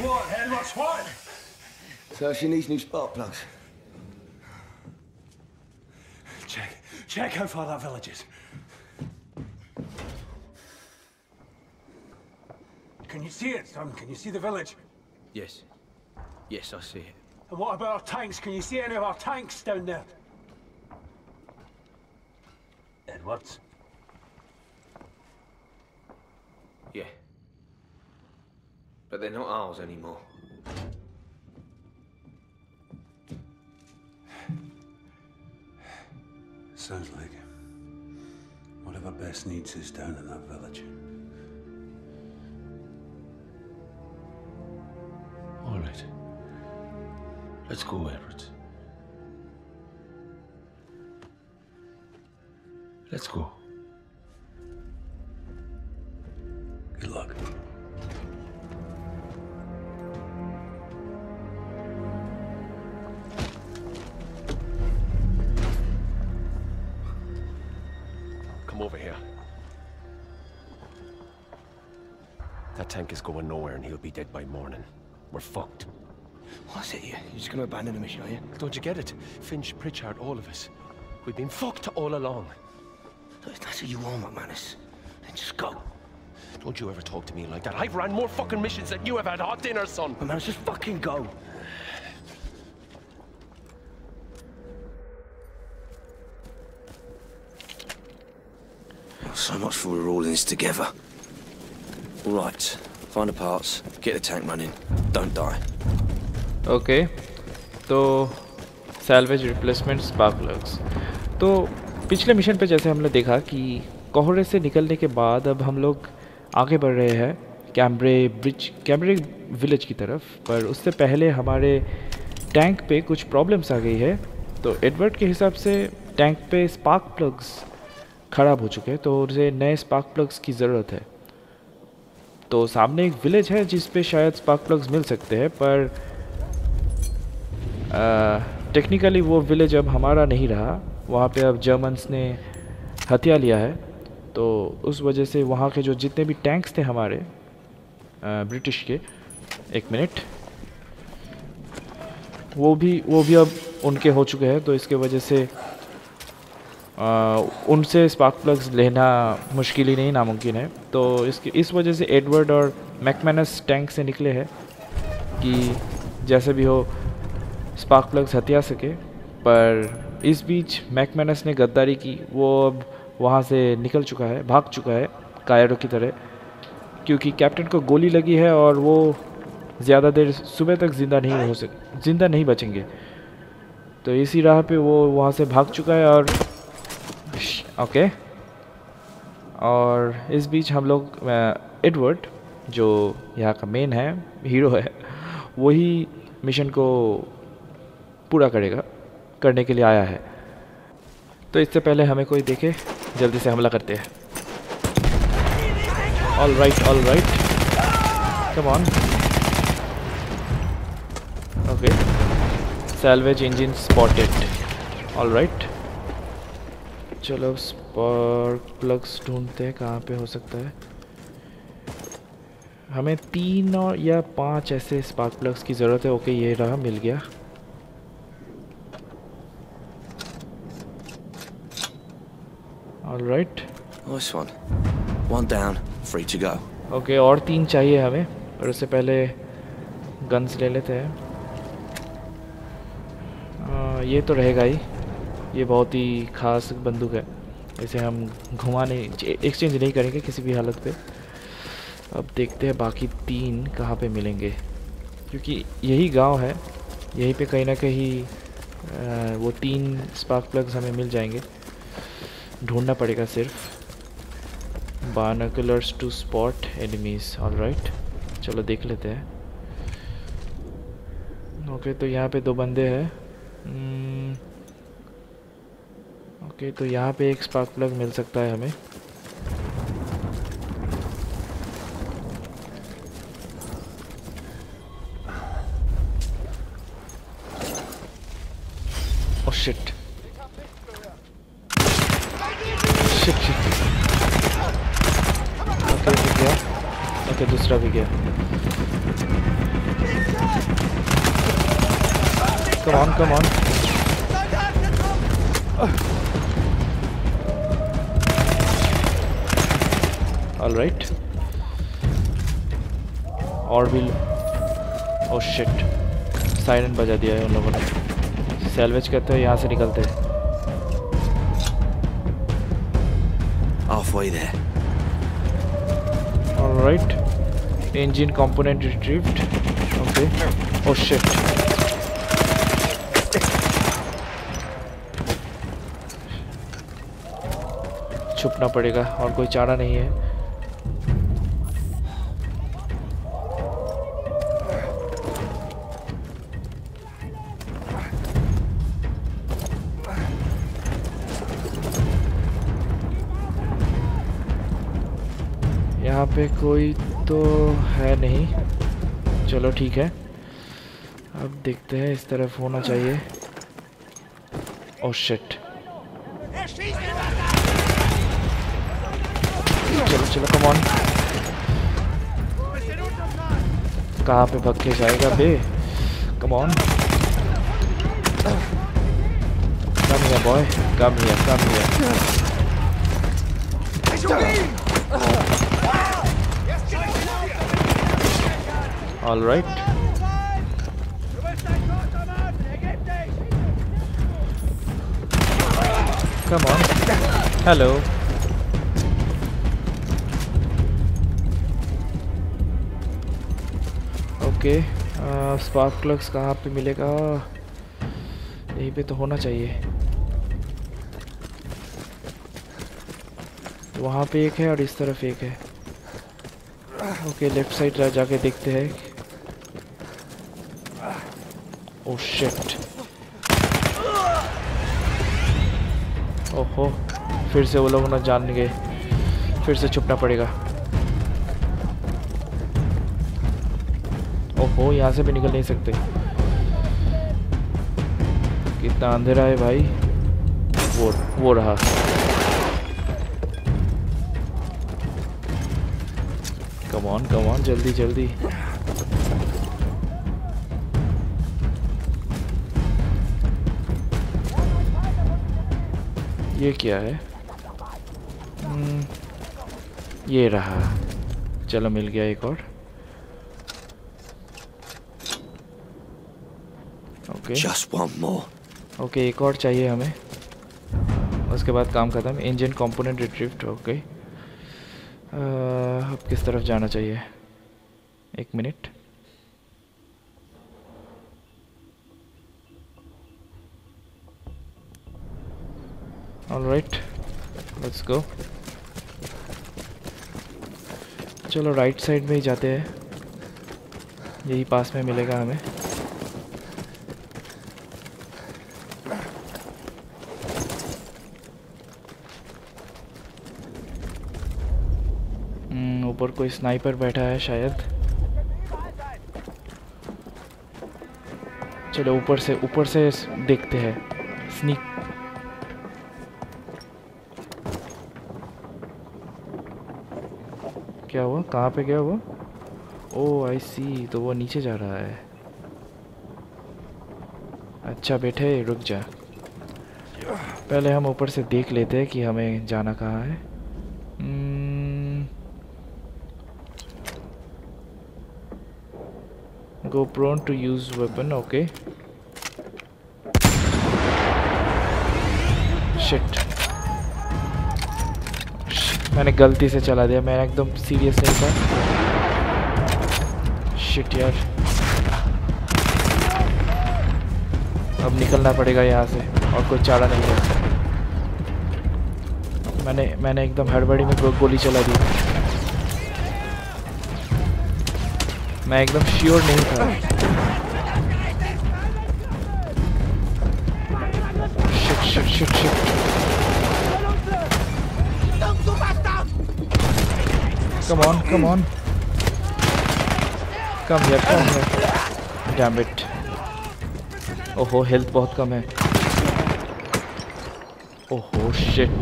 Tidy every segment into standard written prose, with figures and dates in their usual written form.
What? What's what? So she needs new spark plugs. Check how far that village is. Can you see it, son? Can you see the village? Yes. Yes, I see it. And what about our tanks? Can you see any of our tanks down there? Edwards? Yeah. But they're not ours anymore. Sounds like whatever Bess needs is down in that village. All right. Let's go, Edward. Let's go. Good luck. Come over here. That tank is going nowhere and he'll be dead by morning. We're fucked. What's it you? You're just gonna abandon the mission, are you? Don't you get it? Finch, Pritchard, all of us. We've been fucked all along. Look, if that's what you want, McManus, then just go. Don't you ever talk to me like that. I've ran more fucking missions than you have had hot dinner, son. McManus, just fucking go. So much for we're all in this together. All right, find the parts, get the tank running, don't die. Okay तो salvage replacement spark plugs. तो पिछले mission पे जैसे हमने देखा कि कोहरे से निकलने के बाद अब हम लोग आगे बढ़ रहे हैं कैम्ब्रे विलेज की तरफ, पर उससे पहले हमारे टैंक पे कुछ प्रॉब्लम्स आ गई है। तो एडवर्ड के हिसाब से टैंक पे स्पार्क प्लग्स ख़राब हो चुके हैं, तो उसे नए स्पार्क प्लग्स की ज़रूरत है। तो सामने एक विलेज है जिस पे शायद स्पार्क प्लग्स मिल सकते हैं, पर टेक्निकली वो विलेज अब हमारा नहीं रहा। वहाँ पे अब जर्मन्स ने हथिया लिया है, तो उस वजह से वहाँ के जो जितने भी टैंक्स थे हमारे ब्रिटिश के, एक मिनट, वो भी अब उनके हो चुके हैं। तो इसके वजह से उनसे स्पार्क प्लग्स लेना मुश्किल ही नहीं, नामुमकिन है। तो इस वजह से एडवर्ड और मैकमैनस टैंक से निकले हैं कि जैसे भी हो स्पार्क प्लग्स हथिया सके। पर इस बीच मैकमैनस ने गद्दारी की, वो अब वहाँ से निकल चुका है, भाग चुका है कायरो की तरह, क्योंकि कैप्टन को गोली लगी है और वो ज़्यादा देर सुबह तक ज़िंदा नहीं बचेंगे। तो इसी राह पे वो वहाँ से भाग चुका है। और ओके, और इस बीच हम लोग एडवर्ड, जो यहाँ का मेन है, हीरो है, वही मिशन को पूरा करने के लिए आया है। तो इससे पहले हमें कोई देखे जल्दी से हमला करते हैं। All right, come on. Okay, salvage engine spotted. All right, चलो स्पार्क प्लग्स ढूंढते हैं कहाँ पे हो सकता है। हमें 3 और या 5 ऐसे स्पार्क प्लग्स की ज़रूरत है। ओके, ये रहा, मिल गया। Alright, Nice one. One down, free to go. Okay, और 3 चाहिए हमें, और उससे पहले गन्स ले लेते हैं। ये तो रहेगा ही, ये बहुत ही ख़ास बंदूक है, इसे हम एक्सचेंज नहीं करेंगे किसी भी हालत पे। अब देखते हैं बाकी 3 कहाँ पे मिलेंगे, क्योंकि यही गांव है, यहीं पे कहीं ना कहीं वो 3 स्पार्क प्लग्स हमें मिल जाएंगे। ढूंढना पड़ेगा सिर्फ। Binoculars to spot enemies. Alright, चलो देख लेते हैं। ओके, तो यहाँ पे 2 बंदे हैं। ओके, तो यहाँ पे एक स्पार्क प्लग मिल सकता है हमें। ओह शिट, ओके, ओके दूसरा भी गया। कम ऑन कम ऑन। ऑलराइट और भी। ओह शिट, साइरन बजा दिया है उन लोगों ने। सैल्वेज करते हैं, यहाँ से निकलते हैं। Halfway there. Alright. Engine component retrieved. Okay. Oh shit. छुपना पड़ेगा और कोई चारा नहीं है। यहाँ पे कोई तो है नहीं। चलो ठीक है, अब देखते हैं। इस तरफ होना चाहिए। ओह शिट, चलो चलो कम ऑन। कहाँ पे भाग के जाएगा बे? Come on, come here boy, come here come here. All right. Come on. Hello. Okay. Spark plugs कहाँ पे मिलेगा? यहीं पे तो होना चाहिए। वहाँ पे एक है और इस तरफ एक है। ओके लेफ्ट साइड जाके देखते हैं। ओह शिट, ओहो फिर से वो लोग ना जान गए। फिर से छुपना पड़ेगा। ओहो यहाँ से भी निकल नहीं सकते। कितना अंधेरा है भाई। वो रहा। कम ऑन जल्दी जल्दी। ये क्या है? ये रहा। चलो मिल गया एक और। Okay Just one more. Okay एक और चाहिए हमें। उसके बाद काम खत्म। Engine component retrieved. ओके अब किस तरफ जाना चाहिए? एक मिनट। Alright let's go. चलो राइट साइड में ही जाते हैं, यही पास में मिलेगा हमें। ऊपर कोई स्नाइपर बैठा है शायद। चलो ऊपर से देखते हैं। स्नीक। क्या हुआ? कहाँ पे गया वो? ओह आई सी, तो वो नीचे जा रहा है। अच्छा बेटे रुक जा, पहले हम ऊपर से देख लेते हैं कि हमें जाना कहाँ है। Go prone to use weapon. Okay. Shit. मैंने गलती से चला दिया, मैं एकदम सीरियस नहीं था। शिट यार, अब निकलना पड़ेगा यहाँ से और कोई चारा नहीं है। मैंने एकदम हड़बड़ी में गोली चला दी। मैं एकदम श्योर नहीं था। Shit shit shit shit. Come on come on, come here. Damn it. ओहो हेल्थ बहुत कम है। ओहो शिट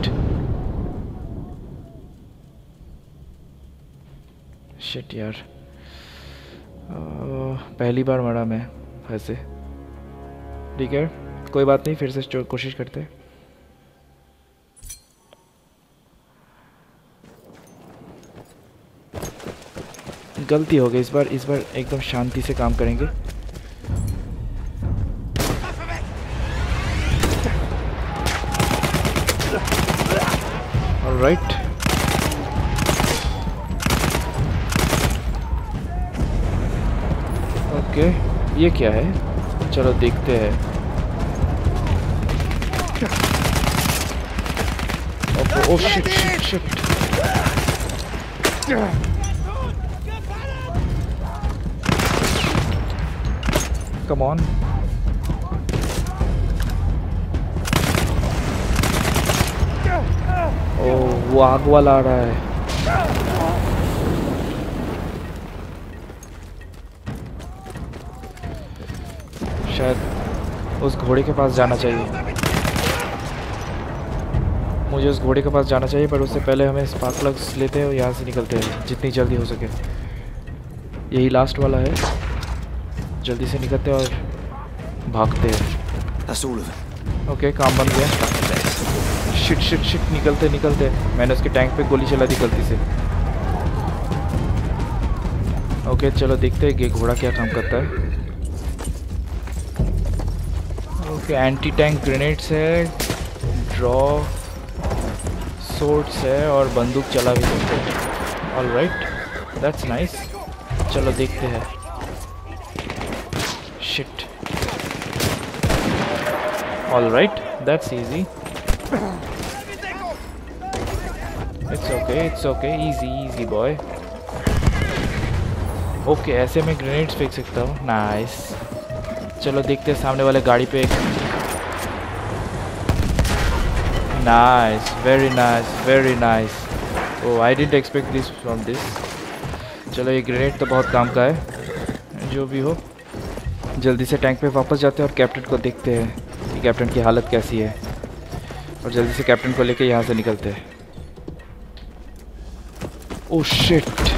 शिट यार, पहली बार मरा मैं ऐसे। ठीक है कोई बात नहीं, फिर से कोशिश करते। गलती हो गई इस बार एकदम शांति से काम करेंगे। ऑलराइट, ओके ये क्या है, चलो देखते हैं। Oh shit shit shit, come on. Oh वो आग वाला आ रहा है। शायद उस घोड़े के पास जाना चाहिए, मुझे उस घोड़े के पास जाना चाहिए, पर उससे पहले हमें स्पार्क प्लग्स लेते हैं और यहाँ से निकलते हैं जितनी जल्दी हो सके। यही लास्ट वाला है, जल्दी से निकलते हैं और भागते हैं। ओके काम बन गया। शिट शिट शिट, निकलते। मैंने उसके टैंक पे गोली चला दी गलती से। ओके चलो देखते हैं कि घोड़ा क्या काम करता है। ओके एंटी टैंक ग्रेनेड्स है, ड्रॉ सोर्ड्स है और बंदूक चला भी सकते हैं। ऑलराइट दैट्स नाइस, चलो देखते हैं। Shit, alright that's easy, it's okay easy boy. Okay ऐसे मैं ग्रेनेड्स फेंक सकता हूँ, नाइस। चलो देखते हैं सामने वाले गाड़ी पे। Nice, very nice. Oh I didn't expect this from this. चलो ये ग्रेनेड तो बहुत काम का है, जो भी हो। जल्दी से टैंक पे वापस जाते हैं और कैप्टन को देखते हैं कि कैप्टन की हालत कैसी है, और जल्दी से कैप्टन को लेके यहाँ से निकलते हैं। Oh shit,